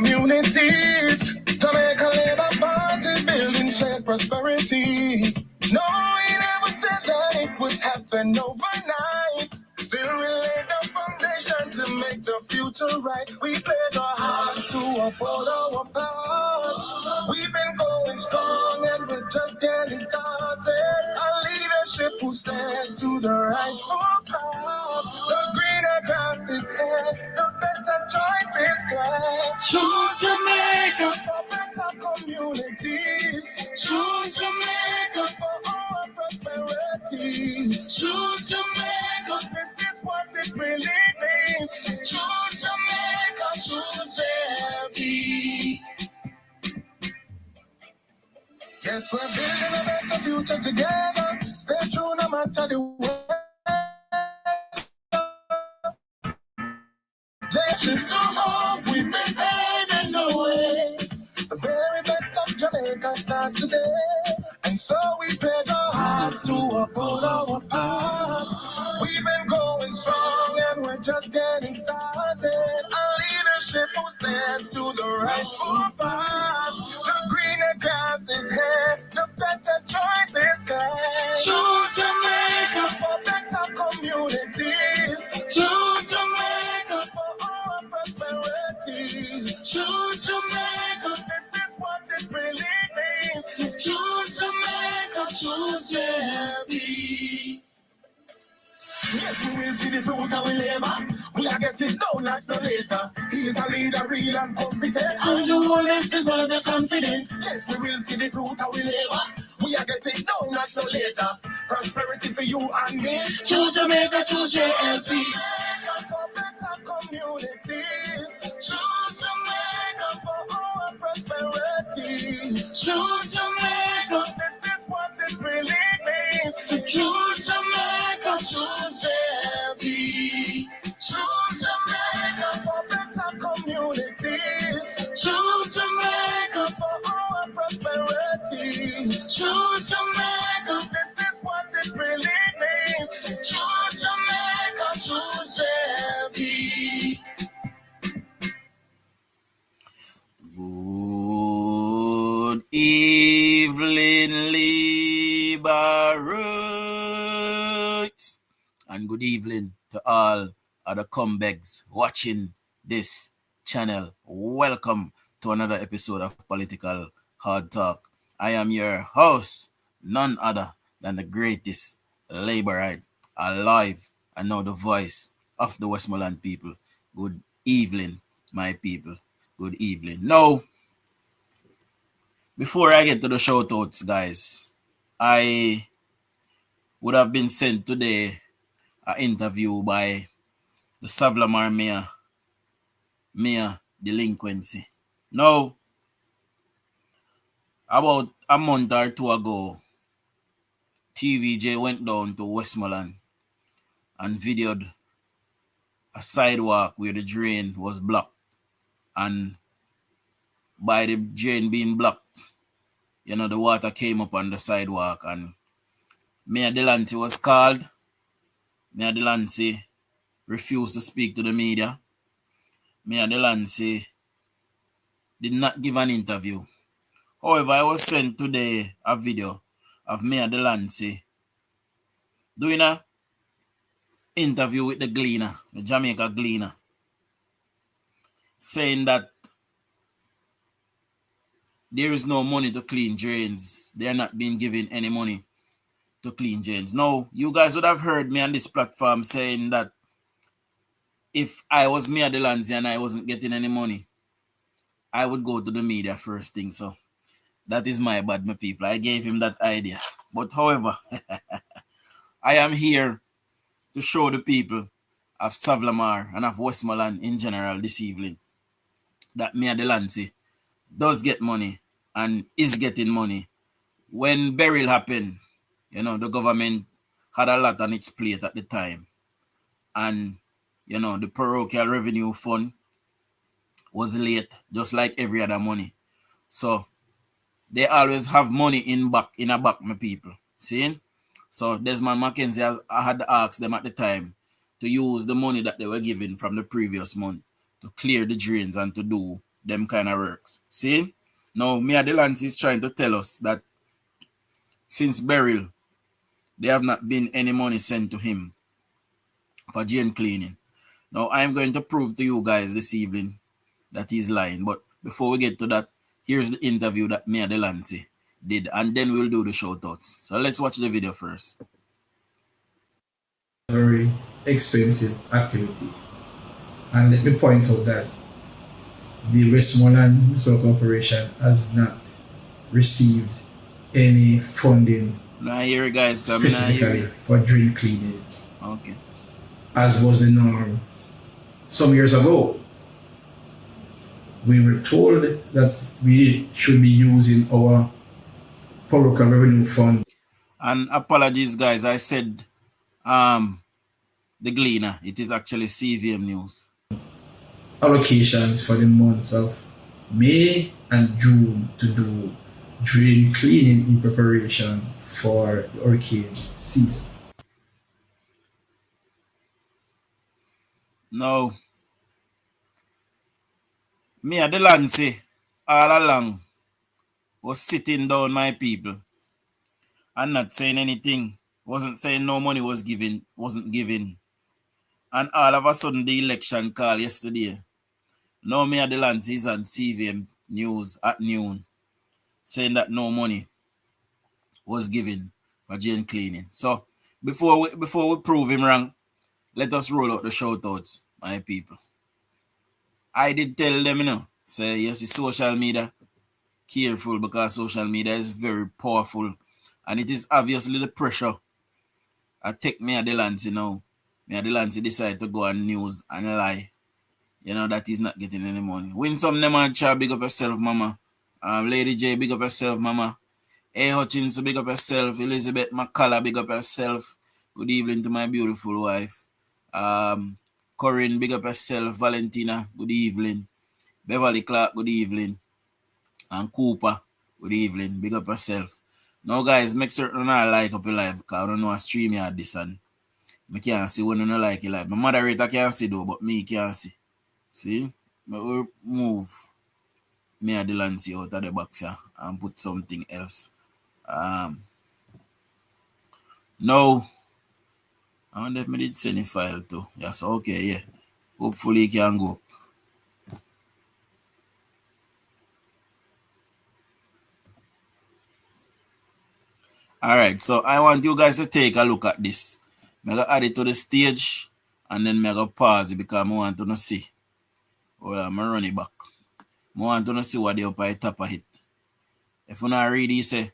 communities. Jamaica Labour Party building shared prosperity. No, he never said that it would happen overnight. Still, we laid the foundation to make the future right. We played our hearts to uphold our part. We've been going strong and we're just getting started. A leadership who stands to the rightful path. The greener grass is here, the better choice is clear. Choose Jamaica For better communities. Choose Jamaica For our prosperity. Choose Jamaica. This is what it really means. Choose Jamaica. Choose Jamaica. Yes, we're building a better future together. Stay true no matter the way. Ships to hope, we've been paving the way. The very best of Jamaica starts today. And so we pledge our hearts to uphold our part. We've been going strong and we're just getting started. A leadership who stands to the rightful path. The greener grass is here, the better choice is clear. Choose Jamaica For better communities. Choose Jamaica For our prosperity. Choose Jamaica. This is what it really means. Choose Jamaica. Choose Jamaica. Yes, we will see the fruit of our labor. We are getting down at no later. He is a leader, real and competent. And you always deserve the confidence. Yes, we will see the fruit of our labor. We are getting down at no later. Prosperity for you and me. Choose Jamaica. Choose JSP. For better communities. Choose Jamaica For our prosperity. Choose Jamaica. This is what it really means. To choose Jamaica. Choose Jamaica. Choose Jamaica. For better communities. Choose Jamaica. For our prosperity. Choose Jamaica. This is what it really means. Choose Jamaica. Choose Jamaica. Good evening, Liberates, and good evening to all other comebacks watching this channel. Welcome to another episode of Political Hard Talk. I am your host, none other than the greatest Laborite alive, and now the voice of the Westmoreland people. Good evening, my people. Good evening. Now, before I get to the shout-outs, guys, I would have been sent today an interview by the Savlamar Mayor Delinquency. Now, about a month or two ago, TVJ went down to Westmoreland and videoed a sidewalk where the drain was blocked. And by the drain being blocked, the water came up on the sidewalk, and Mayor Delancey was called. Mayor Delancey refused to speak to the media. Mayor Delancey did not give an interview. However, I was sent today a video of Mayor Delancey doing an interview with the Gleaner, the Jamaica Gleaner, saying that there is no money to clean drains. They are not being given any money to clean drains. Now, you guys would have heard me on this platform saying that if I was Mayor Delancey and I wasn't getting any money, I would go to the media first thing. So that is my bad, my people. I gave him that idea. But however, I am here to show the people of Savlamar and of Westmoreland in general this evening that Mayor Delancey does get money and is getting money. When Beryl happened, the government had a lot on its plate at the time. And, the parochial revenue fund was late, just like every other money. So they always have money in a back, my people. See? So Desmond Mackenzie, I had asked them at the time to use the money that they were given from the previous month to clear the drains and to do them kind of works. See? Now, Mia Delance is trying to tell us that since burial, there have not been any money sent to him for drain cleaning. Now, I'm going to prove to you guys this evening that he's lying. But before we get to that, here's the interview that Mia Delance did, and then we'll do the shoutouts. So let's watch the video first. Very expensive activity. And let me point out that the Westmoreland Municipal Corporation has not received any funding Here, guys, specifically for drain cleaning. Okay. As was the norm some years ago. We were told that we should be using our public revenue fund. And apologies, guys, I said the Gleaner. It is actually CVM News. Allocations for the months of May and June to do drain cleaning in preparation for the hurricane season. No. Mia Delance all along was sitting down, my people, and not saying anything. Wasn't saying no money was given, wasn't given. And all of a sudden the election call yesterday. Now Mia Delance is on CVM News at noon saying that no money was given for drain cleaning. So before we prove him wrong, let us roll out the shoutouts, my people. I did tell them, say, yes, the social media, careful, because social media is very powerful. And it is obviously the pressure I take Mia Delance now. Mia Delance decide to go on news and lie. That he's not getting any money. Win some them and chat, big up yourself, mama. Lady J, big up yourself, mama. A. Hutchins, big up yourself. Elizabeth McCullough, big up yourself. Good evening to my beautiful wife. Corinne, big up yourself. Valentina, good evening. Beverly Clark, good evening. And Cooper, good evening. Big up yourself. Now, guys, make certain I like up your live, because I don't know a stream you had this and I can't see when you don't like it. Like my moderator can see though, but me can't see. See? I will move Mia Delance out of the box here and put something else. Now, I wonder if I did send a file too. Yes, okay, yeah. Hopefully it can go. Alright, so I want you guys to take a look at this. I'm going to add it to the stage and then I'm going to pause it because I want to see. Hold on, I'm going to run it back. I want to see what the upper top of it. If you not read it, say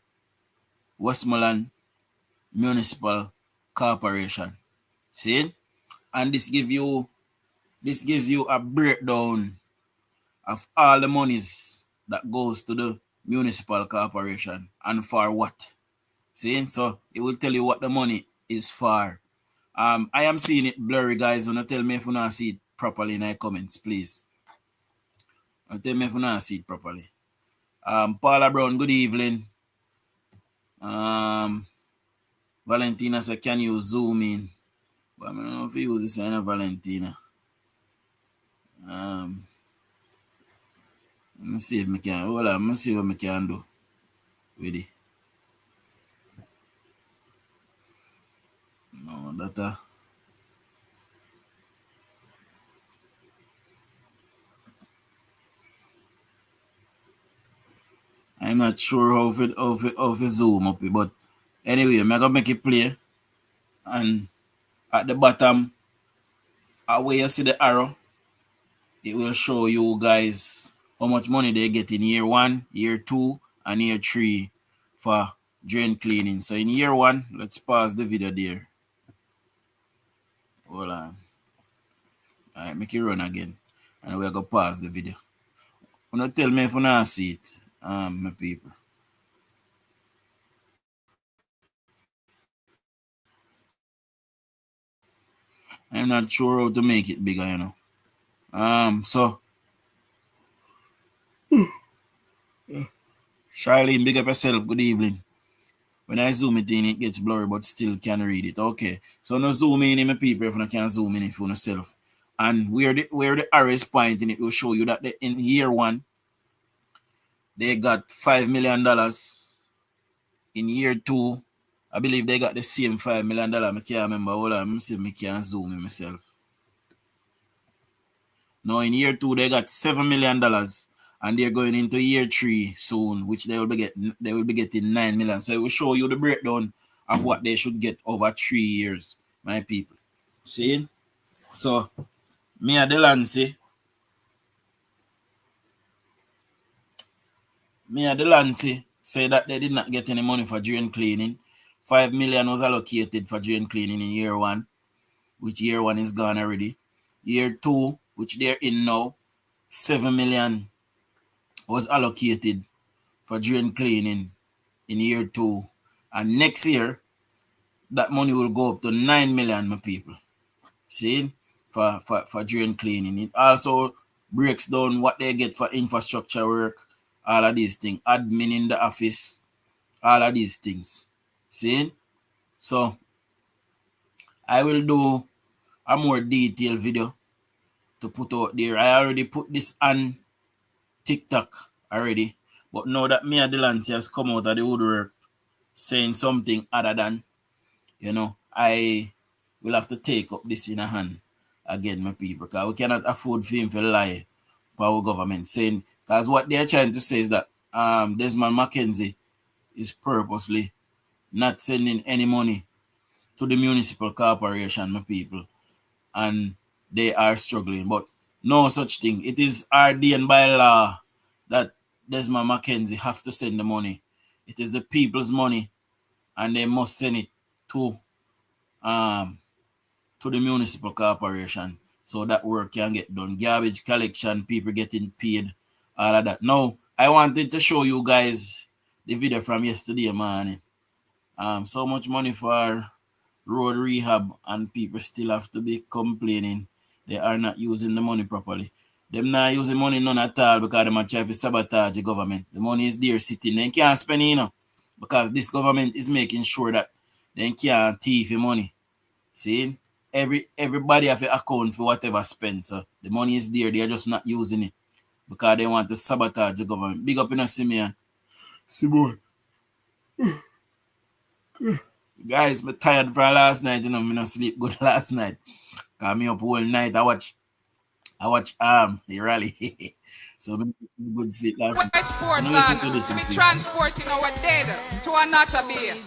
Westmoreland Municipal Corporation. See? And this gives you a breakdown of all the monies that goes to the municipal corporation and for what. See? So it will tell you what the money is for. I am seeing it blurry, guys. Don't tell me if you not see it properly in the comments, please. Don't tell me if you not see it properly. Paula Brown, good evening. Valentina said, can you zoom in? But I don't know if you use this kind of Valentina. Let me see if I can. Hold on, let me see what I can do with it. No, that. I'm not sure how to zoom up it, but anyway, I'm gonna make it play. And at the bottom, where you see the arrow, it will show you guys how much money they get in year 1, year 2, and year 3 for drain cleaning. So in year 1, let's pause the video there. Hold on. Alright, make it run again. And we're gonna pause the video. Don't tell me if you not see it, my people. I'm not sure how to make it bigger, So Charlene, big up yourself. Good evening. When I zoom it in, it gets blurry, but still can read it. Okay. So no zoom in, my people, if you can't zoom in if you yourself. And where the arrow is pointing, it will show you that in year 1, they got $5 million. In year 2, I believe they got the same $5 million. I can't remember. Hold on, let me see if I can zoom in myself. Now in year 2, they got $7 million. And they're going into year 3 soon, which they will be getting $9 million. So it will show you the breakdown of what they should get over 3 years, my people. See? So me at the Lancey say that they did not get any money for drain cleaning. $5 million was allocated for drain cleaning in year 1, which year 1 is gone already. Year 2, which they're in now, $7 million was allocated for drain cleaning in year 2. And next year, that money will go up to $9 million, my people. See? For drain cleaning. It also breaks down what they get for infrastructure work, all of these things, admin in the office, all of these things. See? So I will do a more detailed video to put out there. I already put this on TikTok already, but now that Mia Delancey has come out of the woodwork saying something other than, I will have to take up this in a hand again, my people, because we cannot afford for him to lie for our government, saying, because what they're trying to say is that Desmond Mackenzie is purposely not sending any money to the municipal corporation, my people, and they are struggling. But no such thing. It is ordained by law that Desmond Mackenzie have to send the money. It is the people's money, and they must send it to the municipal corporation so that work can get done. Garbage collection, people getting paid, all of that. Now, I wanted to show you guys the video from yesterday morning. So much money for road rehab, and people still have to be complaining they are not using the money properly. Them not using money none at all because they might try to sabotage the government. The money is there sitting. They can't spend it, because this government is making sure that they can't thief the money. See? Everybody have an account for whatever spent. So the money is there. They are just not using it because they want to sabotage the government. Big up in a Simeon. Simon. Guys, I'm tired from last night. I not sleep good last night. Cause me up all night. I watch the rally. So I good sleep last night. Listen to this. To be transporting our dead to another bay.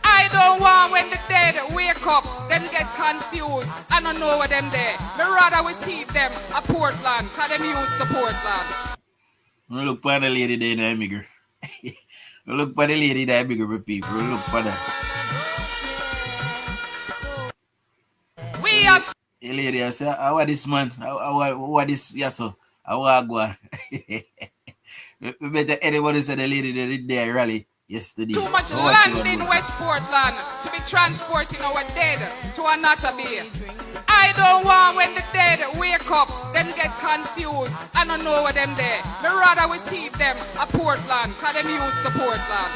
I don't want when the dead wake up, them get confused. I don't know what them there. Me rather we keep them a Portland, cause them used to Portland. I look for the lady there in the immigrant. Look for the lady that bigger for people. Look for that. We are. The lady, I say, how are this man? How this? Yes, sir. How are go? We better anybody say the lady that did their rally yesterday. Too much land in West Portland to be transporting our dead to another bay. I don't want when the dead wake up, them get confused. I don't know what them there. Me rather we keep them a Portland, cause them used to Portland.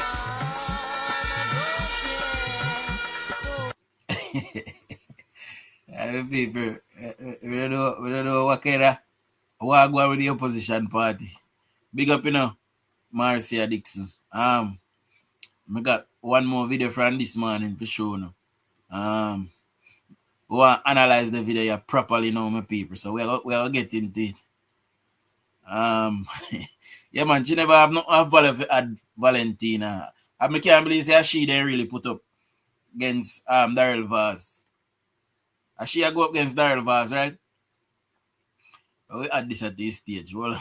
People, we don't know what kind of what go with the opposition party. Big up, Marcia Dixon. We got one more video from this morning for sure now. We want to analyze the video properly now, my people. So we'll get into it. Yeah, man, she never have no Valentina. I can't believe she didn't really put up against Daryl Vaz. She go up against Daryl Vaz, right? We add this at this stage. Well,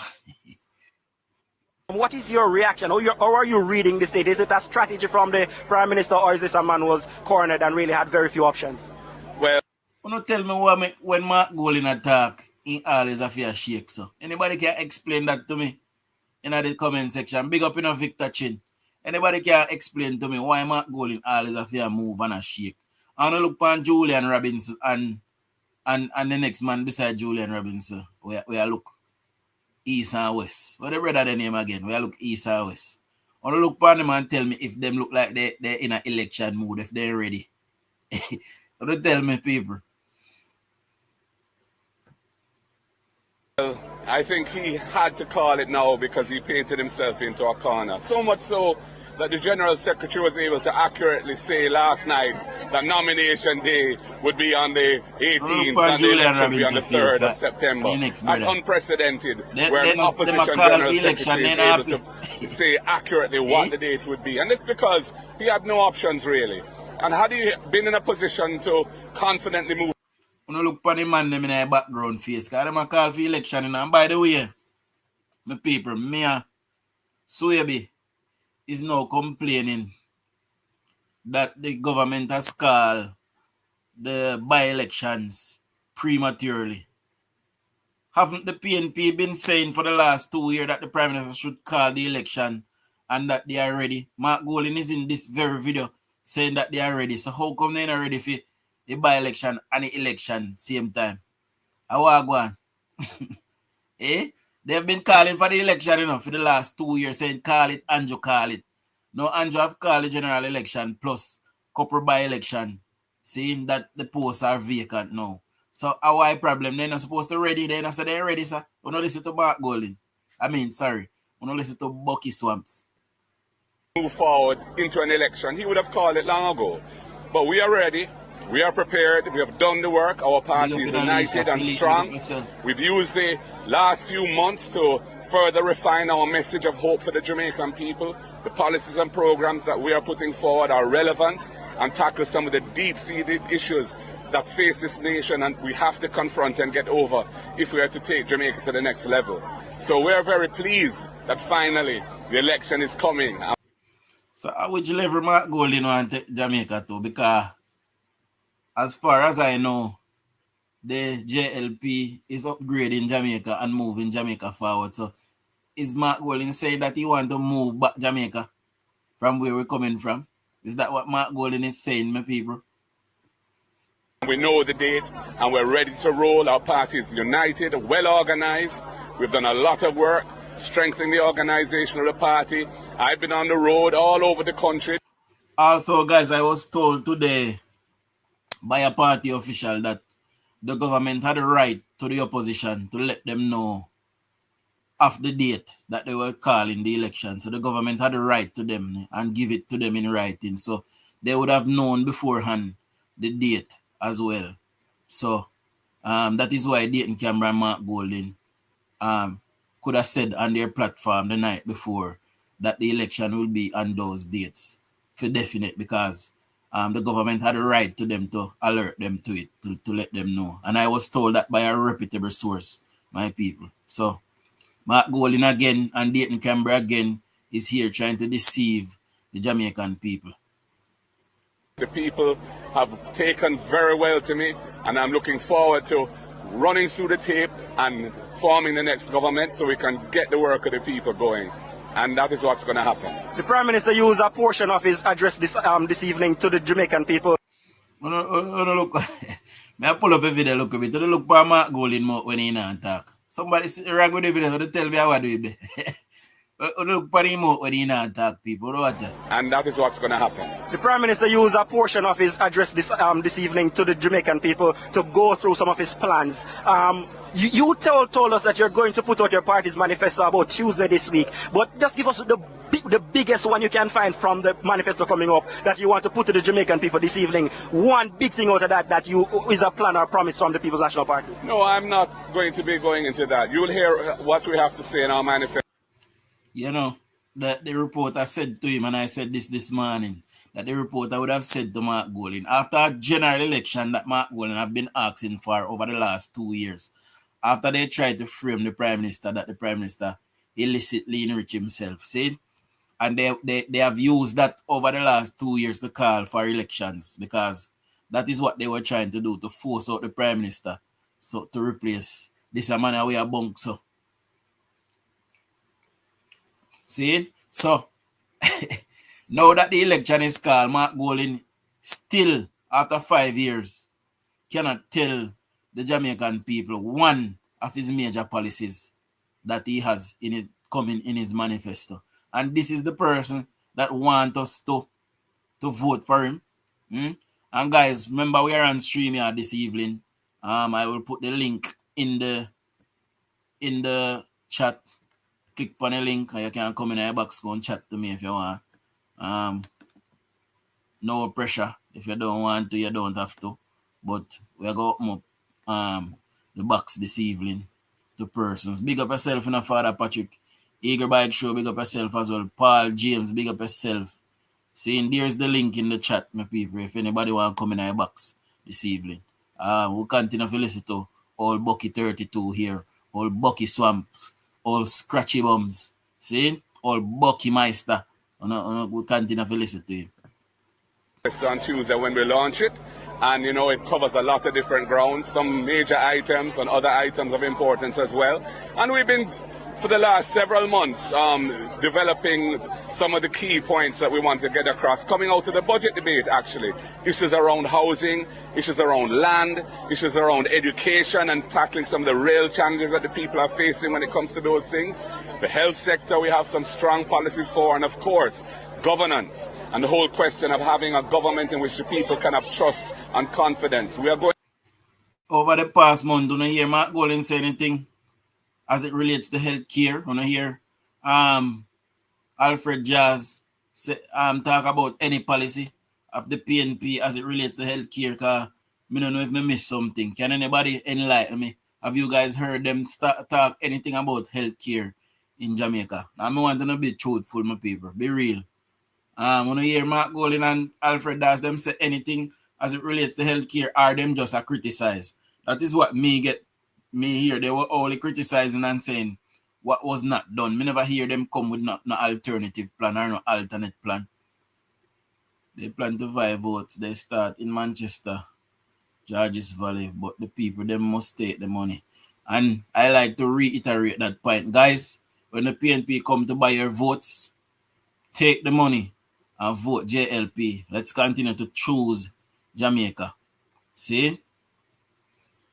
what is your reaction? How are you reading this date? Is it a strategy from the Prime Minister, or is this a man who was cornered and really had very few options? Well, don't tell me when Mark Golding attack, he always a fear shake. So anybody can explain that to me in the comment section? Big up Victor Chin. Anybody can explain to me why Mark Golding always a fear move and a shake? I want to look on Julian Robinson and the next man beside Julian Robinson. We look east and west. What the brother the name again? We look east and west. I want to look on them and tell me if them look like they're in an election mood, if they're ready. Don't tell me, people. I think he had to call it now because he painted himself into a corner. So much so that the General Secretary was able to accurately say last night that nomination day would be on the 18th and the election would be on the 3rd of September. That's unprecedented, where an opposition General Secretary is able to say accurately what the date would be. And it's because he had no options really. And had he been in a position to confidently move, you look for the man them in a background face, because them a call for election. And by the way, my people, Mia Suebi is now complaining that the government has called the by-elections prematurely. Haven't the PNP been saying for the last 2 years that the Prime Minister should call the election and that they are ready? Mark Golin is in this very video saying that they are ready. So how come they are not ready for the by-election and the election same time? How are going? Eh? They've been calling for the election, for the last 2 years, saying call it, Andrew call it. Now Andrew have called the general election plus couple by-election, saying that the posts are vacant now. So our problem, they're not supposed to ready. They're not say they're ready, sir. We don't listen to Mark Golin. We don't listen to Bucky Swamps. move forward into an election, he would have called it long ago. But we are ready. We are prepared. We have done the work. Our party is united and strong. We've used the last few months to further refine our message of hope for the Jamaican people. The policies and programs that we are putting forward are relevant and tackle some of the deep-seated issues that face this nation and we have to confront and get over if we are to take Jamaica to the next level. So we are very pleased that finally the election is coming. So how would you level Mark Golin on Jamaica too? Because as far as I know, the JLP is upgrading Jamaica and moving Jamaica forward. So is Mark Golin saying that he want to move back Jamaica from where we're coming from? Is that what Mark Golin is saying, my people? We know the date and we're ready to roll. Our party is united, well organized. We've done a lot of work strengthening the organization of the party. I've been on the road all over the country. Also, guys, I was told today by a party official that the government had a right to the opposition to let them know of the date that they were calling the election. So the government had a right to them and give it to them in writing. So they would have known beforehand the date as well. So that is why Dayton Canberra and Mark Golin could have said on their platform the night before that the election will be on those dates for definite, because the government had a right to them to alert them to it, to let them know. And I was told that by a reputable source, my people. So Mark Golin again and Dayton Canberra again is here trying to deceive the Jamaican people. The people have taken very well to me, and I'm looking forward to running through the tape and forming the next government so we can get the work of the people going. And that is what's going to happen. The Prime Minister used a portion of his address this evening to the Jamaican people. Look, may I pull up a video, look a bit. Look for Mark Golin when he not talk. Somebody rag with the video to tell me how I do it. Look for him when he not talk, people. Watch it. And that is what's going to happen. The Prime Minister used a portion of his address this evening to the Jamaican people to go through some of his plans. You told us that you're going to put out your party's manifesto about Tuesday this week, but just give us the biggest one you can find from the manifesto coming up that you want to put to the Jamaican people this evening. One big thing out of that is a plan or promise from the People's National Party. No, I'm not going to be going into that. You'll hear what we have to say in our manifesto. You know, the reporter said to him, and I said this morning, that the reporter would have said to Mark Golin, after a general election that Mark Golin have been asking for over the last 2 years, after they tried to frame the Prime Minister, that the Prime Minister illicitly enriched himself, see? And they have used that over the last 2 years to call for elections, because that is what they were trying to do, to force out the Prime Minister, so to replace this man we are bunk, so. See? So, now that the election is called, Mark Golin still, after 5 years, cannot tell the Jamaican people one of his major policies that he has coming in his manifesto. And this is the person that wants us to vote for him. And guys, remember we are on stream here this evening. I will put the link in the in the chat. Click on the link, and you can come in your box, go and chat to me if you want. No pressure. If you don't want to, you don't have to. But we are going up the box this evening to persons. Big up yourself, Father Patrick. Eager Bike Show, big up yourself as well. Paul James, big up yourself. Seeing there's the link in the chat, my people. If anybody want to come in our box this evening. We'll continue to listen to all Bucky 32 here. All Bucky Swamps. All Scratchy Bums. See? All Bucky Meister. We'll continue to listen to him. On Tuesday when we launch it, and it covers a lot of different grounds, some major items and other items of importance as well. And we've been for the last several months developing some of the key points that we want to get across, coming out of the budget debate actually. Issues around housing, issues around land, issues around education, and tackling some of the real challenges that the people are facing when it comes to those things. The health sector we have some strong policies for, and of course governance, and the whole question of having a government in which the people can have trust and confidence. We are going. Over the past month, do not hear Mark Golden say anything as it relates to healthcare. Do not hear Alfred Jazz say, talk about any policy of the PNP as it relates to healthcare. Because I don't know if I missed something. Can anybody enlighten me? Have you guys heard them talk anything about healthcare in Jamaica? Now, I want to be truthful, my people. Be real. When I hear Mark Golden and Alfred Jazz them say anything as it relates to healthcare, are them just a criticize? That is what me hear. They were only criticizing and saying what was not done. Me never hear them come with no alternative plan or no alternate plan. They plan to 5 votes. They start in Manchester, Georges Valley, but the people, them must take the money. And I like to reiterate that point. Guys, when the PNP come to buy your votes, take the money and vote JLP. Let's continue to choose Jamaica. See?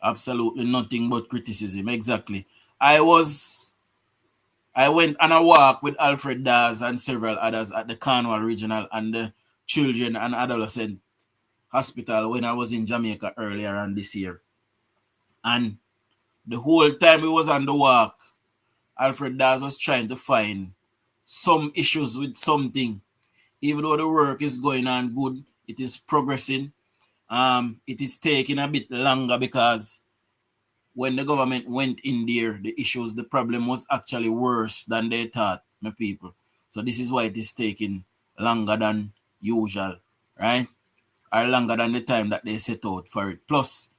Absolutely nothing but criticism. Exactly. I went on a walk with Alfred Daz and several others at the Cornwall Regional and the Children and Adolescent Hospital when I was in Jamaica earlier on this year. And the whole time we was on the walk, Alfred Daz was trying to find some issues with something. Even though the work is going on good, it is progressing. It is taking a bit longer because when the government went in there, the problem was actually worse than they thought, my people. So this is why it is taking longer than usual, right? Or longer than the time that they set out for it. Plus,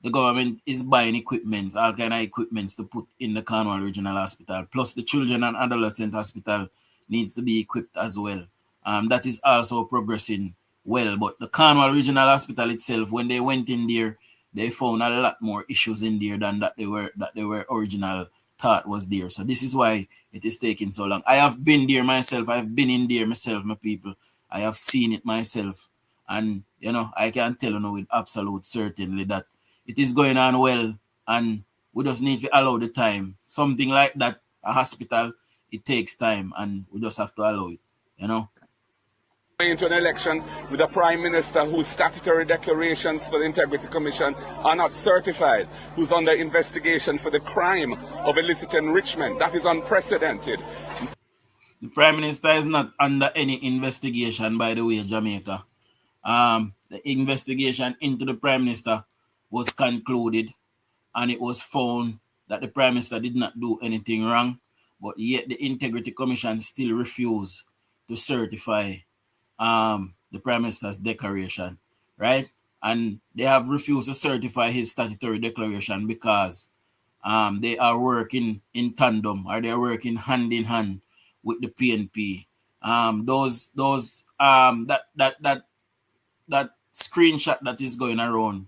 the government is buying equipment, all kind of equipment to put in the Cornwall Regional Hospital. Plus, the Children and Adolescent Hospital needs to be equipped as well. That is also progressing well. But the Cornwall Regional Hospital itself, when they went in there, they found a lot more issues in there than that they were original thought was there. So this is why it is taking so long. I have been there myself. I have been in there myself, my people. I have seen it myself. And, I can tell you with absolute certainty that it is going on well. And we just need to allow the time. Something like that, a hospital, it takes time. And we just have to allow it, Into an election with a prime minister whose statutory declarations for the Integrity Commission are not certified, who's under investigation for the crime of illicit enrichment. That is unprecedented. The prime minister is not under any investigation, by the way, Jamaica. The investigation into the prime minister was concluded, and it was found that the prime minister did not do anything wrong, but yet the Integrity Commission still refused to certify the prime minister's declaration, right? And they have refused to certify his statutory declaration because they are working in tandem, or they are working hand in hand with the PNP. That screenshot that is going around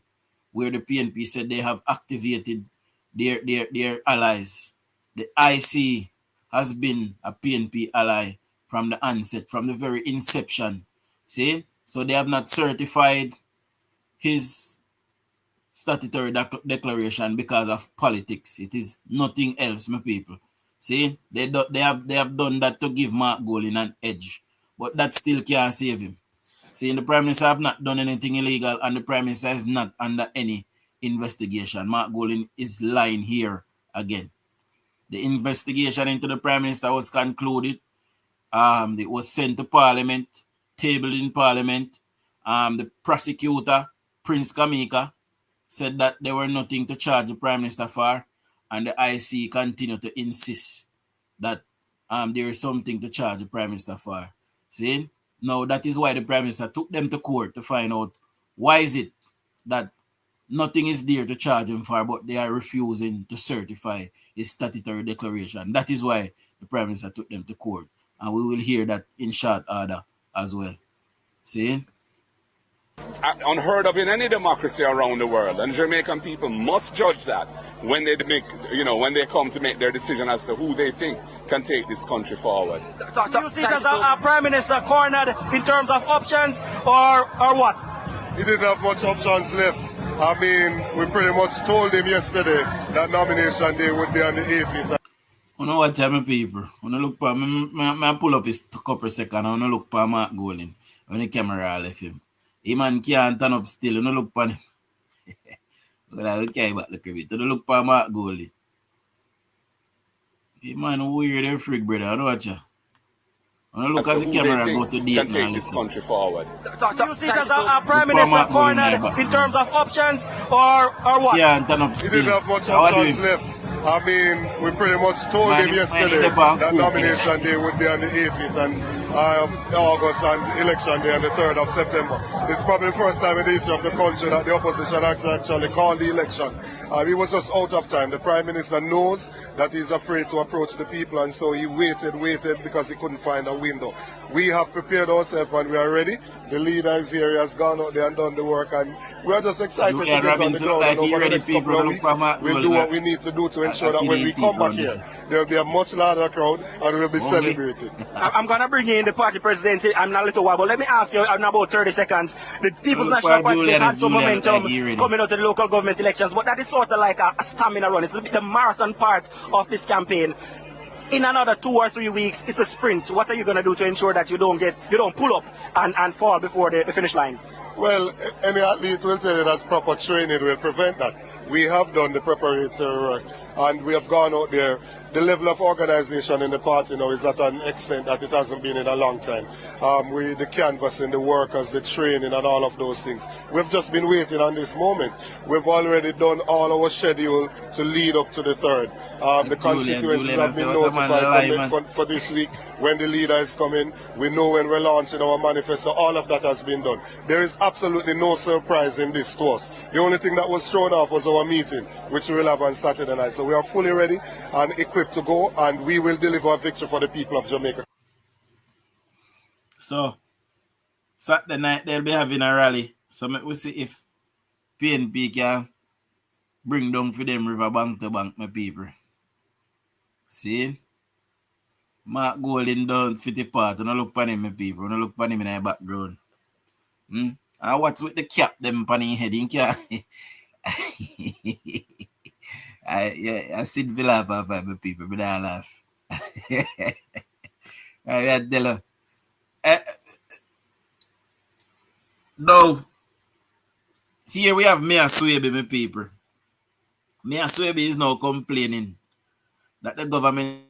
where the PNP said they have activated their allies. The IC has been a PNP ally from the onset, from the very inception. See? So they have not certified his statutory declaration because of politics. It is nothing else, my people. See? They have done that to give Mark Golden an edge. But that still can't save him. See, the Prime Minister have not done anything illegal, and the Prime Minister is not under any investigation. Mark Golden is lying here again. The investigation into the Prime Minister was concluded. It was sent to Parliament, tabled in Parliament. The prosecutor, Prince Kamika, said that there were nothing to charge the Prime Minister for, and the IC continued to insist that there is something to charge the Prime Minister for. See? Now, that is why the Prime Minister took them to court to find out why is it that nothing is there to charge him for, but they are refusing to certify his statutory declaration. That is why the Prime Minister took them to court. And we will hear that in short order as well. See? Unheard of in any democracy around the world, and Jamaican people must judge that when they make, when they come to make their decision as to who they think can take this country forward. Do you see it as a Prime Minister cornered in terms of options, or what? He didn't have much options left. I mean, we pretty much told him yesterday that nomination day would be on the 18th. You know what time, people? When I look for I pull up his couple seconds, I look for Mark Golding when the camera left him. He man can't turn up still, you look for him. But I look at the bit. You look for Mark Golding. He man weird and freak, brother. I know what you. When I look at the camera go to the can take this country forward. Do you see it as a Prime Minister cornered in terms of options, or what? Can't turn up He still. didn't have much options left. I mean, we pretty much told him yesterday that nomination day would be on the 18th of August and election day on the 3rd of September. It's probably the first time in the history of the country that the opposition actually called the election. He was just out of time. The Prime Minister knows that he's afraid to approach the people, and so he waited because he couldn't find a window. We have prepared ourselves and we are ready. The leader is here, he has gone out there and done the work, and we are just excited to get on the ground, and over the next couple of weeks we'll do what we need to do to ensure that when we come back here, there will be a much larger crowd and we'll be celebrating. I'm going to bring in the party president. I'm not a little while, but let me ask you in about 30 seconds. The People's National Party had some momentum coming out of the local government elections, but that is sort of like a stamina run. It's the marathon part of this campaign. In another 2 or 3 weeks, it's a sprint. What are you going to do to ensure that you don't pull up and fall before the finish line? Well, any athlete will tell you that proper training will prevent that. We have done the preparatory work and we have gone out there. The level of organization in the party now is at an extent that it hasn't been in a long time. The canvassing, the workers, the training and all of those things. We've just been waiting on this moment. We've already done all our schedule to lead up to the 3rd. The constituencies have been notified for this week when the leader is coming. We know when we're launching our manifesto. All of that has been done. There is absolutely no surprise in this to us. The only thing that was thrown off was our meeting, which we will have on Saturday night. So we are fully ready and equipped to go, and we will deliver a victory for the people of Jamaica. So, Saturday night they'll be having a rally. So we'll see if PNP can bring down for them river bank to bank, my people. See? Mark Golding down 50 part. Don't look for him, my people. Don't look for him in the background. And what's with the cap them on his head? I sit for laugh off my people, but I laugh. I tell her. Now, here we have Mia Swebe, my people. Mia Swebe is now complaining that the government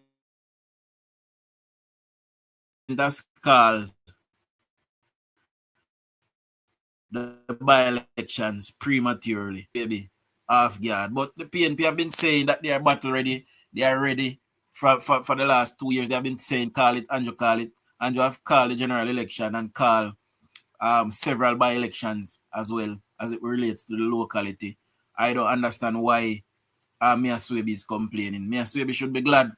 has called the by-elections prematurely, baby. Off guard. But the PNP have been saying that they are battle ready. They are ready for the last 2 years. They have been saying call it. Andrew have called the general election and call several by-elections as well as it relates to the locality. I don't understand why Mia Swebe is complaining. Mia Swebe should be glad.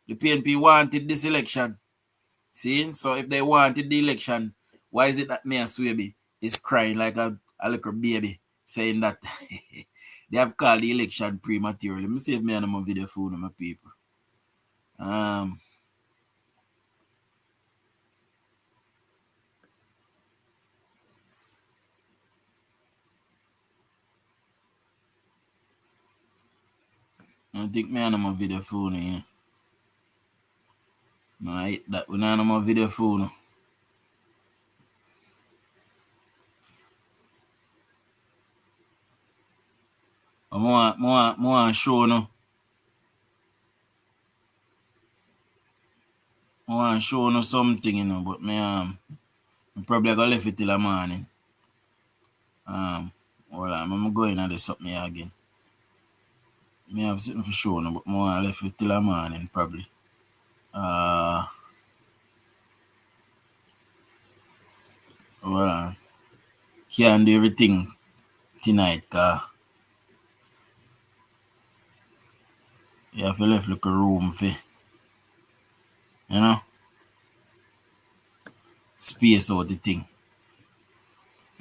The PNP wanted this election. See? So if they wanted the election, why is it that Mia Swebe is crying like a little baby saying that they have called the election prematurely? Let me see if me and my video phone on my people. I think me and my video phone, you know. No, I hate that. We don't have my video phone. I want show no. I want to show you something, you know, but I'm probably gonna leave it till the morning. Hold on, I'm going to do something here again. Me have something for sure, no, but I want to leave it till the morning, probably. Hold on. Can't do everything tonight, cause you have to leave like a room for, you know, space out the thing.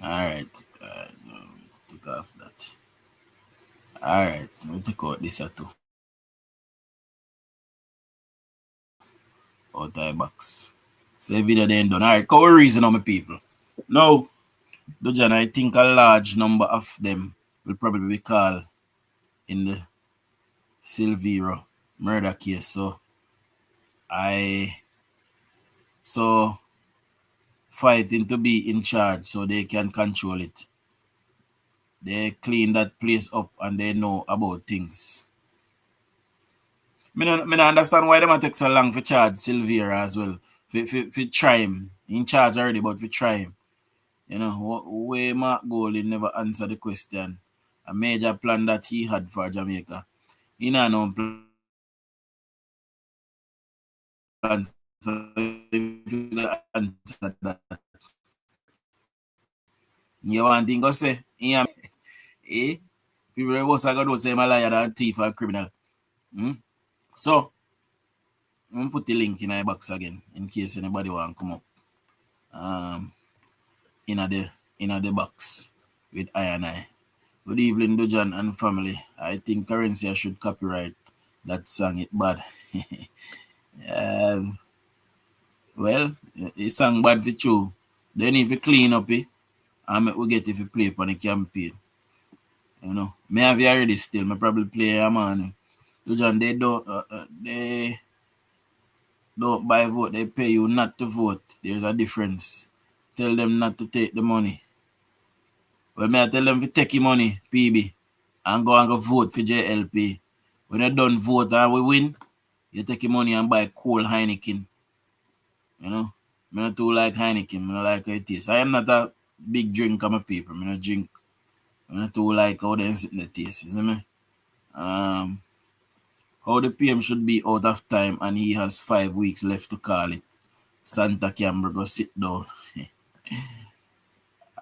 Alright. Take off that. Alright, we'll take out this too. Out of the box. So the video then done. Alright, cover reason on my people. Now, Dujon, I think a large number of them will probably be called in the Silvero murder case. So fighting to be in charge so they can control it. They clean that place up and they know about things. I don't understand why they take so long for charge Silvera as well. For try him. In charge already, but for try him. You know, way Mark Golding never answered the question. A major plan that he had for Jamaica. He not no plan. So if you answer that, you want to say, eh? People was going to say I'm a liar and thief and criminal. So, I'm going to put the link in the box again in case anybody want to come up. In the box with I and I. Good evening, Dujon and family. I think Currency should copyright that song. It bad. Well, it sang bad for you. Then if you clean up it, we get if you play on the campaign. You know, me have you already still. Me probably play a man. Dujon, they don't buy vote. They pay you not to vote. There's a difference. Tell them not to take the money. Well, me I tell them to take your money, PB, and go vote for JLP. When you done vote and we win, you take your money and buy cold Heineken. You know, I not too like Heineken. I don't like how it tastes. I am not a big drinker, my people. I don't drink. I not too like how they sit in the taste. You see me? How the PM should be out of time and he has 5 weeks left to call it. Santa Camber go sit down.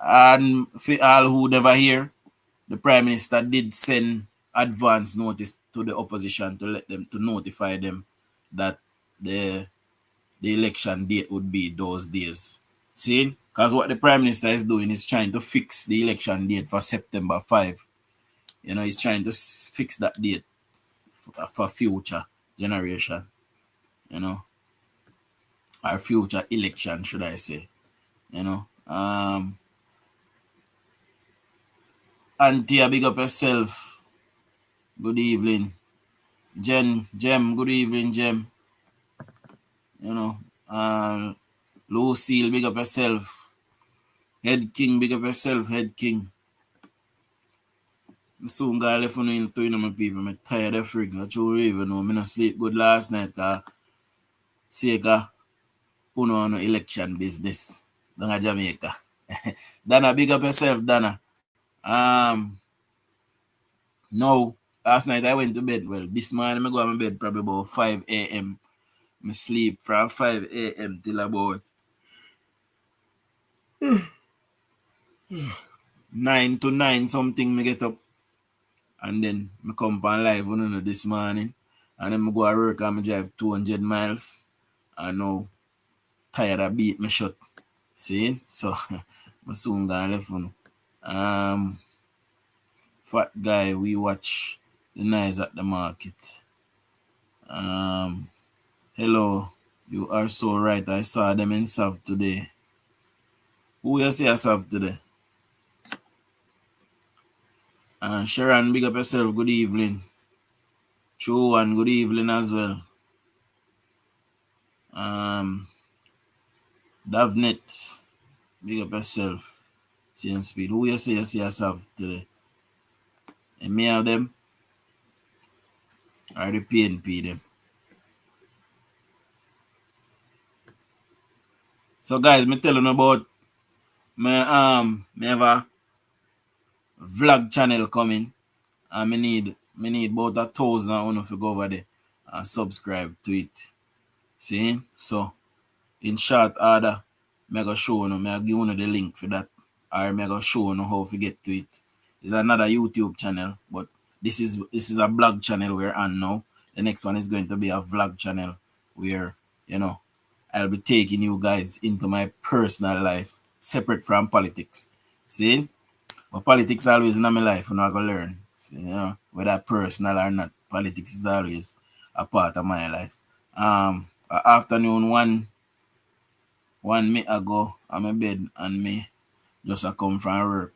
And for all who never hear, the Prime Minister did send advance notice to the opposition to let them to notify them that the election date would be those days. See? Because what the Prime Minister is doing is trying to fix the election date for September 5. You know, he's trying to fix that date for future generation. You know, our future election, should I say. You know. Auntie, big up yourself. Good evening. Jem, good evening, Jem. You know, Lucille, big up yourself. Head King, big up yourself, Head King. Soon got left on into my people. I'm tired of frig. I truly even know. I not sleep good last night because Sega on election business. Down at Jamaica. Dana, big up yourself, Dana. No, last night I went to bed. Well, this morning I go to bed probably about 5 a.m. I sleep from 5 a.m. till about 9 to 9 something. I get up and then I come on live this morning and then I go to work and I drive 200 miles and now tired of beat me shut. See? So I soon gonna left. Fat guy, we watch the nice at the market. Hello, you are so right. I saw them in South today. Who you see yourself today? Sharon, big up yourself. Good evening. True one, good evening as well. Davnet, big up yourself. Same speed. Who you see yourself today? And me of them? Or the PNP them? So guys, me telling about me have a vlog channel coming. And me need about 1,000 of you go over there and subscribe to it. See? So in short order, me go show you, me give you the link for that. Or me go show you how to get to it. It's another YouTube channel, but this is a blog channel we're on now. The next one is going to be a vlog channel where, you know, I'll be taking you guys into my personal life, separate from politics. See? But politics always in my life, and I go learn. See, you know, whether personal or not, politics is always a part of my life. Afternoon one minute ago, I'm in bed and me just a come from work.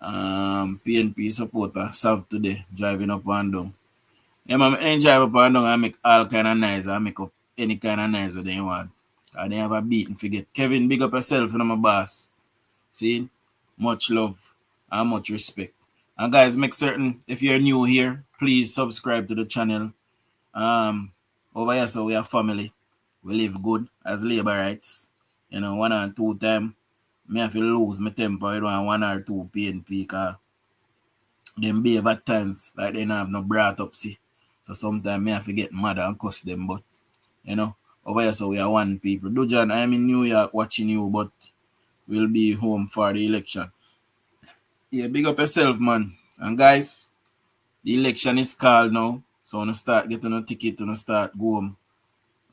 PNP supporter, South today, driving up and down. Yeah, man, I drive up and down, I make all kind of noise, I make up any kind of noise what they want. I they have a beating forget. Kevin, big up yourself, and I'm a boss. See? Much love and much respect. And guys, make certain if you're new here, please subscribe to the channel. Over here, so we are family. We live good as labor rights. You know, 1 or 2 times. Me have to lose my temper. I don't want 1 or 2 PNP because them behave at times like they don't have no brought up, see. So sometimes me have to get mad and cuss them, but you know, over here, so we are one people. Dujon, I'm in New York watching you, but we'll be home for the election. Yeah, big up yourself, man. And guys, the election is called now. So I'm start getting a ticket to start go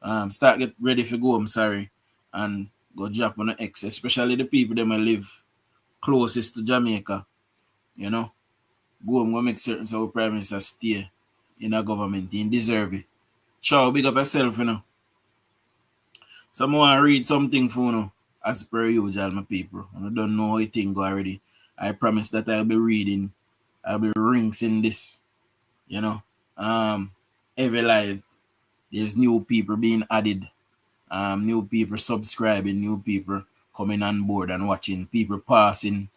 home. Start get ready for go home, sorry. And go drop on the X, especially the people that may live closest to Jamaica. You know. Go home, go make certain so Prime Minister stay in a government. He deserve it. Ciao, big up yourself, you know. So I want to read something for you know, as per usual, my people. I don't know how you think go already. I promise that I'll be reading. I'll be rinsing this. You know. Every live, there's new people being added. New people subscribing, new people coming on board and watching, people passing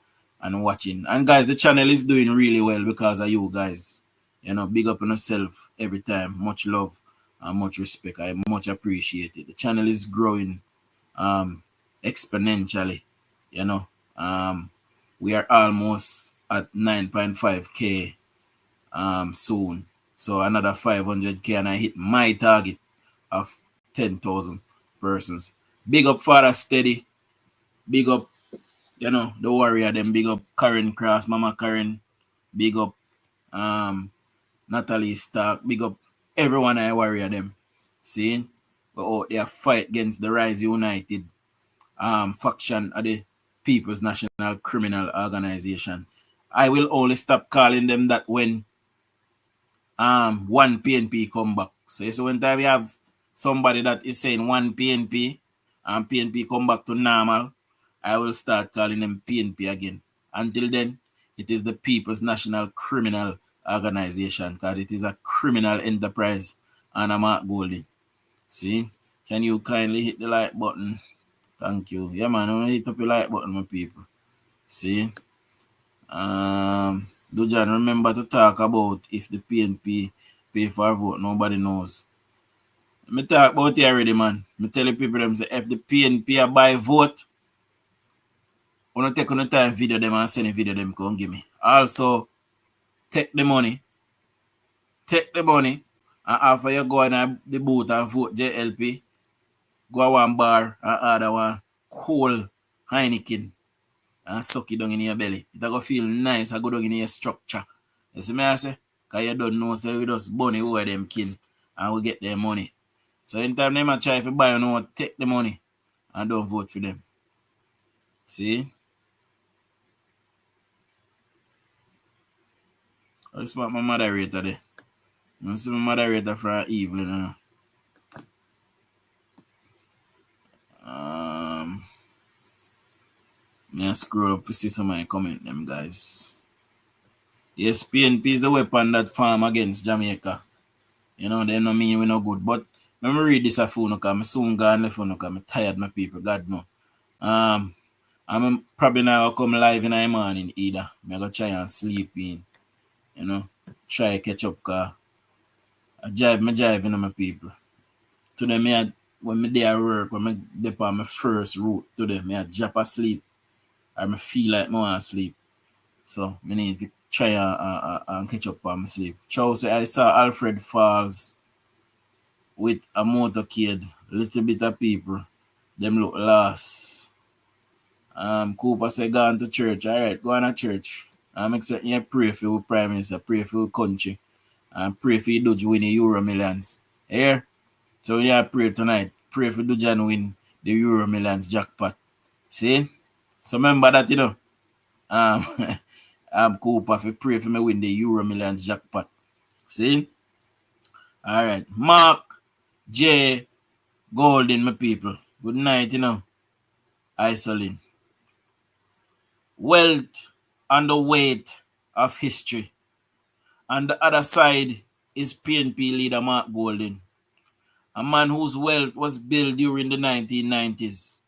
and watching. And guys, the channel is doing really well because of you guys. You know, big up on yourself every time. Much love and much respect. I much appreciate it. The channel is growing exponentially. You know, we are almost at 9.5k soon. So another 500k and I hit my target of 10,000 persons. Big up Father Steady. Big up, you know, the warrior them. Big up Karen Cross, Mama Karen. Big up Natalie Stark. Big up everyone I warrior them. See? But out there fight against the Rise United faction of the People's National Criminal Organization. I will only stop calling them that when one PNP come back. So when time we have somebody that is saying one PNP and PNP come back to normal, I will start calling them PNP again. Until then, it is the People's National Criminal Organization because it is a criminal enterprise and I'm at Goldie. See? Can you kindly hit the like button? Thank you. Yeah, man, I'm gonna hit up the like button, my people. See? Dujon, remember to talk about if the PNP pay for a vote, nobody knows. Me talk about it already, man. Me tell the people them say if the PNP a buy vote, wanna take on the time video them and send a video them come give me. Also, take the money. And after you go in the booth and vote JLP, go to one bar and order one cool Heineken and suck it down in your belly. It go feel nice and go down in your structure. You see me I say? Because you don't know, so we just bunny over them kin and we get their money. So anytime them a try to buy, you know, take the money and don't vote for them. See? I spot my moderator there. I see my moderator from evening. Me scroll up to see somebody comment them guys. Yes, PNP is the weapon that farm against Jamaica. You know, they don't mean we no good. But let me read this phone because I'm soon gone left phone because I'm tired my people. God no. I'm probably now come live in the morning either. I'm gonna try and sleep in. You know, try catch up because I drive, you know, my people. Today me when me there work, when me dip on my first route to them, me a drop asleep. Or me feel like me want to sleep. So me need to try and catch up on my sleep. Say I saw Alfred Falls with a motorcade, little bit of people. Them look lost. Cooper said gone to church. Alright, go on to church. I'm expecting you pray for your Prime Minister, pray for your country, and pray for you Dodge win the Euro Millions. Here? So we have pray tonight. Pray for DUJON win the Euro Millions jackpot. See? So remember that, you know. I'm Cooper for pray for me win the Euro Millions jackpot. See? Alright. Mark J. Golden, my people. Good night, you know. Isolin. Wealth and the weight of history. On the other side is PNP leader Mark Golden, a man whose wealth was built during the 1990s,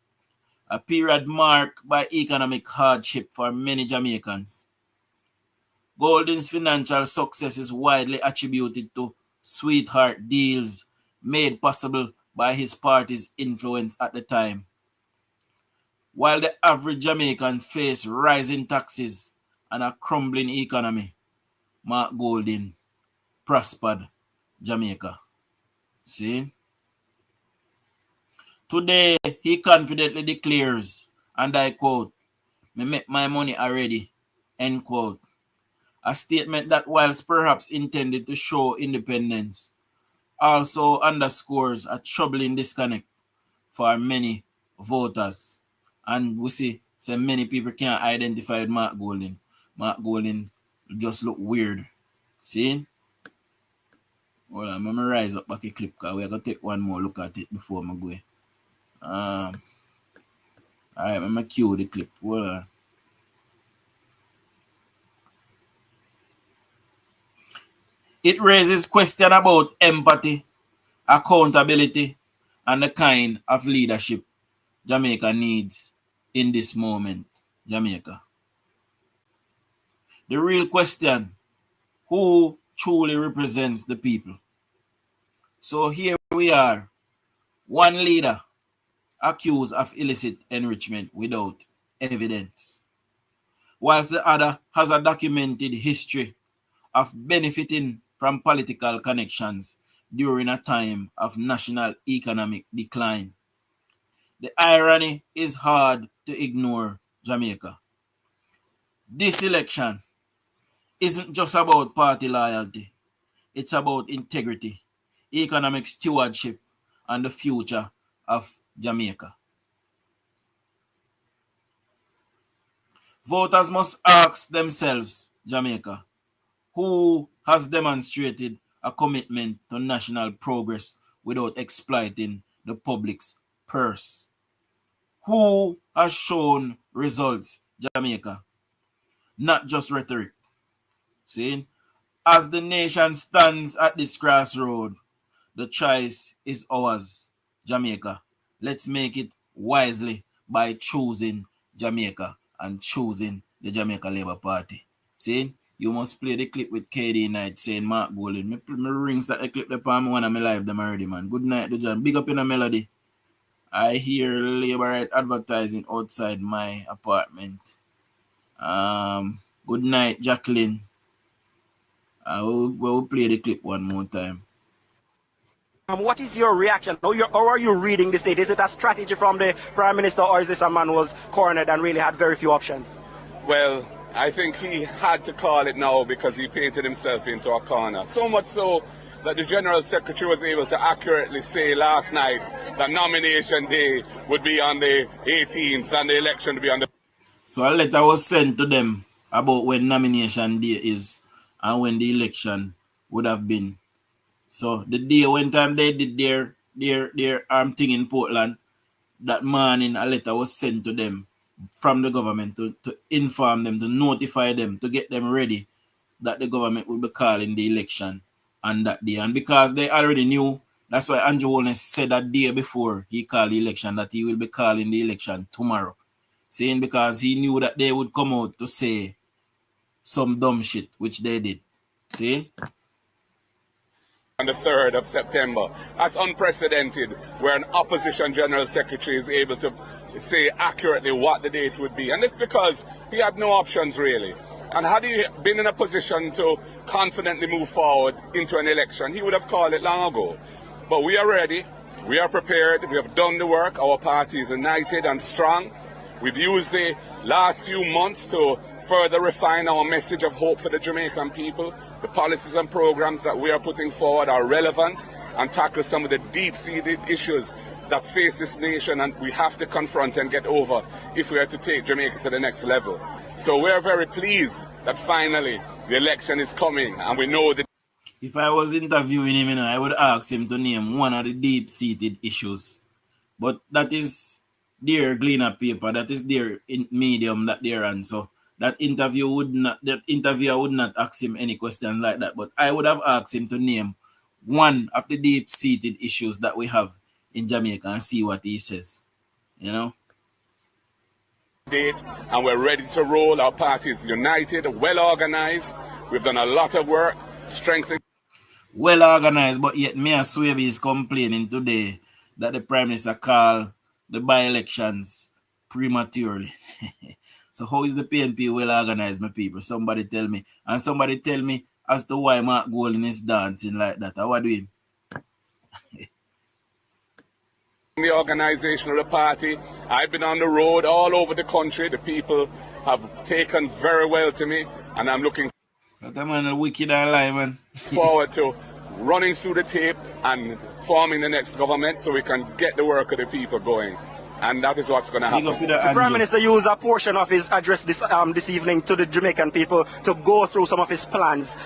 a period marked by economic hardship for many Jamaicans. Golden's financial success is widely attributed to sweetheart deals made possible by his party's influence at the time. While the average Jamaican faced rising taxes and a crumbling economy, Mark Golden prospered Jamaica. See? Today, he confidently declares, and I quote, "Me make my money already," end quote. A statement that, whilst perhaps intended to show independence, also underscores a troubling disconnect for many voters. And we see so many people can't identify with Mark Golden. Mark Golden just look weird. See? Hold on, I'm gonna rise up back a clip because we're gonna take one more look at it before I go. Alright, I'm gonna cue the clip. Hold on. It raises question about empathy, accountability, and the kind of leadership Jamaica needs in this moment. Jamaica. The real question, who truly represents the people? So here we are, one leader accused of illicit enrichment without evidence, whilst the other has a documented history of benefiting from political connections during a time of national economic decline. The irony is hard to ignore, Jamaica. This election isn't just about party loyalty. It's about integrity, economic stewardship, and the future of Jamaica. Voters must ask themselves, Jamaica, who has demonstrated a commitment to national progress without exploiting the public's purse? Who has shown results, Jamaica, not just rhetoric? See, as the nation stands at this crossroad, the choice is ours, Jamaica. Let's make it wisely by choosing Jamaica and choosing the Jamaica Labour Party. See, you must play the clip with KD Knight saying Mark Golden. Me rings that clip the palm one of my live them already, man. Good night, DUJON. Big up in a melody. I hear Labour right advertising outside my apartment. Good night, Jacqueline. We'll play the clip one more time. What is your reaction? How are you reading this date? Is it a strategy from the Prime Minister, or is this a man who was cornered and really had very few options? Well, I think he had to call it now because he painted himself into a corner. So much so that the General Secretary was able to accurately say last night that nomination day would be on the 18th and the election to be on the... So a letter was sent to them about when nomination day is and when the election would have been. So the day when time they did their arm thing in Portland, that morning a letter was sent to them from the government to inform them, to notify them, to get them ready that the government will be calling the election on that day. And because they already knew, that's why Andrew Holness said that day before he called the election that he will be calling the election tomorrow. Saying because he knew that they would come out to say some dumb shit, which they did. See? on the 3rd of September. That's unprecedented, where an opposition general secretary is able to say accurately what the date would be. And it's because he had no options really. And had he been in a position to confidently move forward into an election, he would have called it long ago. But we are ready, we are prepared, we have done the work, our party is united and strong. We've used the last few months to further refine our message of hope for the Jamaican people. The policies and programs that we are putting forward are relevant and tackle some of the deep-seated issues that face this nation and we have to confront and get over if we are to take Jamaica to the next level. So we're very pleased that finally the election is coming and we know that. If I was interviewing him, I would ask him to name one of the deep-seated issues. But that is their gleaner paper, that is their medium that they're on. So that interviewer would not ask him any questions like that. But I would have asked him to name one of the deep-seated issues that we have in Jamaica and see what he says. You know? Date, and we're ready to roll. Our party is united, well organized. We've done a lot of work, strengthening. Well organized, but yet me and Swaby is complaining today that the Prime Minister called the by-elections prematurely. So how is the PNP well organized, my people? Somebody tell me. And somebody tell me as to why Mark Golden is dancing like that. How are we doing? The organization of the party. I've been on the road all over the country. The people have taken very well to me, and I'm looking wicked and lie, man. forward to running through the tape and forming the next government so we can get the work of the people going. And that is what's going to happen. The Prime Minister used a portion of his address this evening to the Jamaican people to go through some of his plans.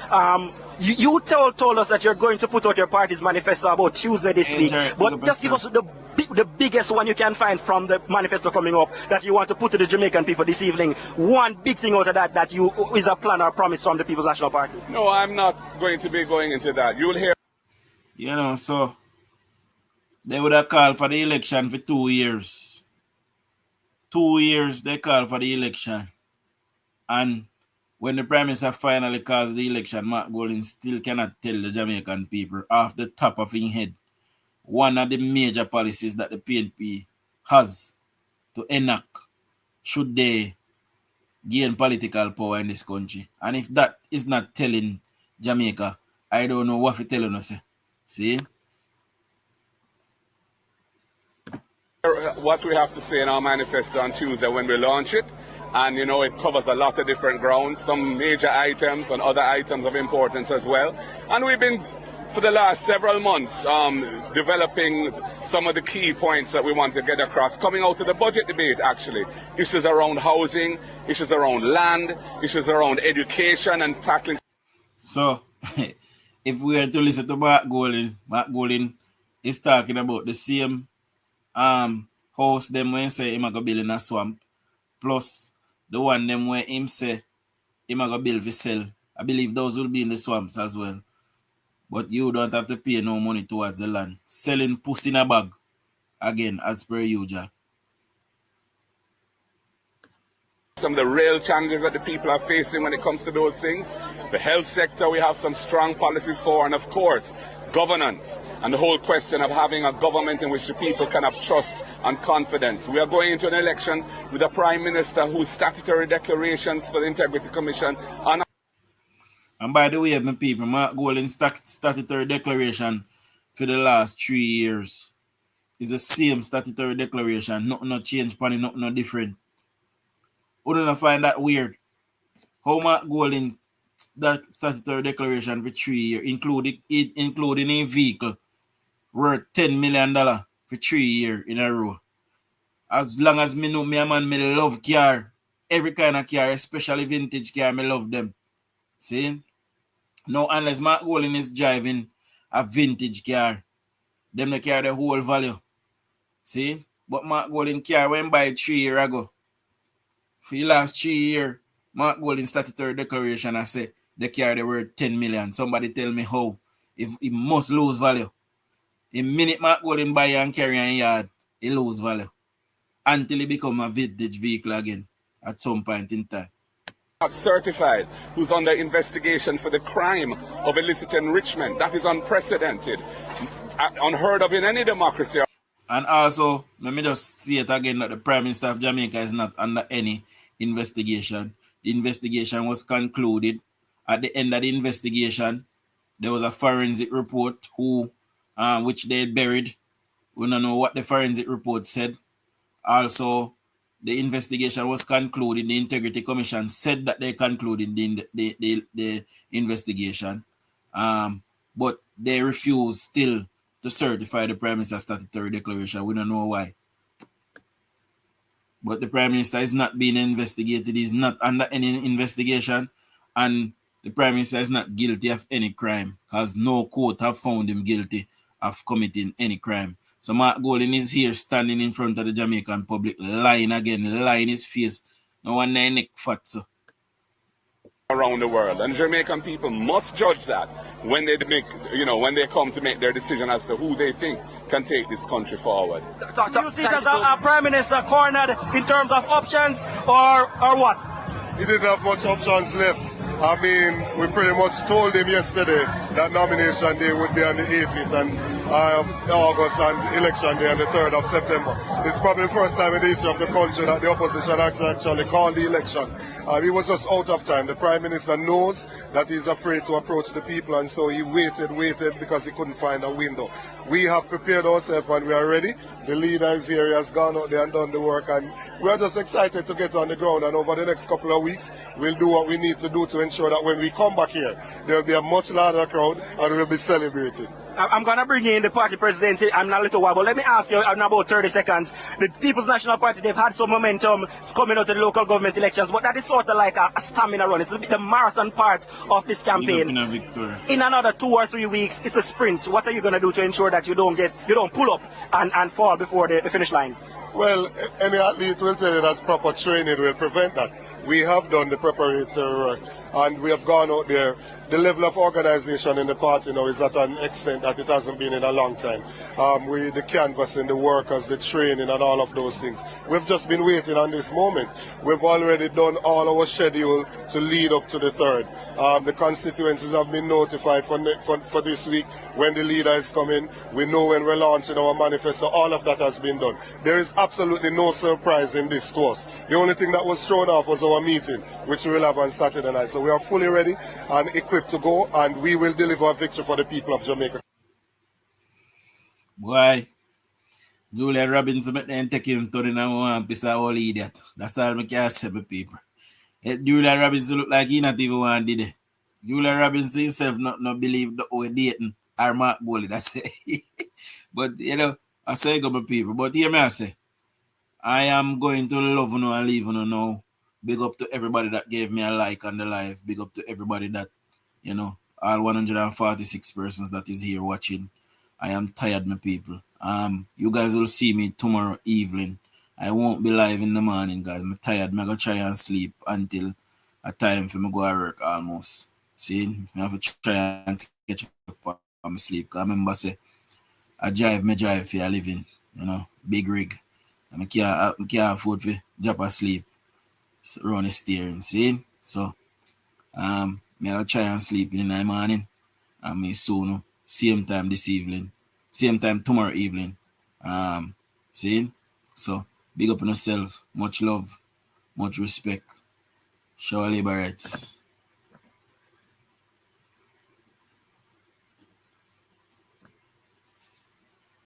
You told us that you're going to put out your party's manifesto about Tuesday this week, but just give us the biggest one you can find from the manifesto coming up that you want to put to the Jamaican people this evening. One big thing out of that is a plan or promise from the People's National Party. No, I'm not going to be going into that. You'll hear. You know, so they would have called for the election for 2 years. 2 years they called for the election. And when the Prime Minister finally calls the election, Mark Golden still cannot tell the Jamaican people off the top of his head one of the major policies that the PNP has to enact should they gain political power in this country. And if that is not telling Jamaica, I don't know what to tell us. See? What we have to say in our manifesto on Tuesday when we launch it. And, you know, it covers a lot of different grounds, some major items and other items of importance as well. And we've been, for the last several months, developing some of the key points that we want to get across, coming out of the budget debate, actually. Issues around housing, issues around land, issues around education and tackling. So, if we are to listen to Mark Golden is talking about the same house them when say him go build in a swamp, plus the one them where him say him go build for sell. I believe those will be in the swamps as well. But you don't have to pay no money towards the land. Selling pussy in a bag, again, as per usual. Some of the real challenges that the people are facing when it comes to those things. The health sector, we have some strong policies for, and of course, governance and the whole question of having a government in which the people can have trust and confidence. We are going into an election with a Prime Minister whose statutory declarations for the Integrity Commission are. And by the way, my people, Mark Golden's statutory declaration for the last 3 years is the same statutory declaration. Nothing no change, nothing no different. Wouldn't find that weird? How Mark Golden's that statutory declaration for 3 years, including a vehicle worth $10 million for 3 years in a row. As long as me know me a man, me love car. Every kind of car, especially vintage car, me love them. See? Now, unless Mark Golden is driving a vintage car, them they carry the whole value. See? But Mark Golden car went by 3 years ago. For the last 3 years, Mark Golden statutory declaration, I say they carry the word 10 million. Somebody tell me how. If it must lose value. The minute Mark Golden buy and carry in yard, it lose value. Until it become a vintage vehicle again at some point in time. certified, who's under investigation for the crime of illicit enrichment. That is unprecedented, unheard of in any democracy. And also, let me just say it again that the Prime Minister of Jamaica is not under any investigation. The investigation was concluded. At the end of the investigation, there was a forensic report which they buried. We don't know what the forensic report said. Also, the investigation was concluded. The Integrity Commission said that they concluded the investigation. But they refused still to certify the Prime Minister's statutory declaration. We don't know why. But the Prime Minister is not being investigated. He's not under any investigation. And the Prime Minister is not guilty of any crime, because no court have found him guilty of committing any crime. So Mark Golding is here standing in front of the Jamaican public, lying again, lying his face. No one neck fat, so. Around the world, and Jamaican people must judge that when they make, when they come to make their decision as to who they think can take this country forward. Do you see it as a Prime Minister cornered in terms of options, or what? He didn't have much options left. I mean, we pretty much told him yesterday that nomination day would be on the 18th of August and election day on the 3rd of September. It's probably the first time in the history of the country that the opposition actually called the election. He was just out of time. The Prime Minister knows that he's afraid to approach the people, and so he waited because he couldn't find a window. We have prepared ourselves and we are ready. The leader is here, he has gone out there and done the work, and we are just excited to get on the ground, and over the next couple of weeks we'll do what we need to do to ensure that when we come back here there will be a much larger crowd and we'll be celebrating. I'm going to bring in the party president in a little while, but let me ask you in about 30 seconds. The People's National Party, they've had some momentum coming out of the local government elections, but that is sort of like a stamina run. It's the marathon part of this campaign. In another 2 or 3 weeks, it's a sprint. What are you going to do to ensure that you don't pull up and fall before the finish line? Well, any athlete will tell you that proper training will prevent that. We have done the preparatory work and we have gone out there. The level of organization in the party now is at an extent that it hasn't been in a long time. The canvassing, the workers, the training and all of those things. We've just been waiting on this moment. We've already done all our schedule to lead up to the 3rd. The constituencies have been notified for this week when the leader is coming. We know when we're launching our manifesto. All of that has been done. There is absolutely no surprise in this to us. The only thing that was thrown off was our meeting, which we will have on Saturday night. So we are fully ready and equipped to go, and we will deliver a victory for the people of Jamaica. Boy, Julia Robinson make them take him to the one piece of old idiot. That's all I can say, my people. Julia Robinson look like he not even one did it. Julia Robinson himself not believe the old dating or Mark Goldie, that's it. But I say go my people. But hear me I say, I am going to love you and leave you now. Big up to everybody that gave me a like on the live. Big up to everybody that, all 146 persons that is here watching. I am tired, my people. You guys will see me tomorrow evening. I won't be live in the morning, guys. I'm tired. I'm going to try and sleep until a time for me go to work almost. See, I have to try and catch up on sleep. Because I remember say, I drive for a living, big rig. And I can't afford to drop asleep. Run the steering, see? So, I'll try and sleep in the morning. And me soon, same time this evening. Same time tomorrow evening. See? So, big up on yourself. Much love. Much respect. Show labor rights.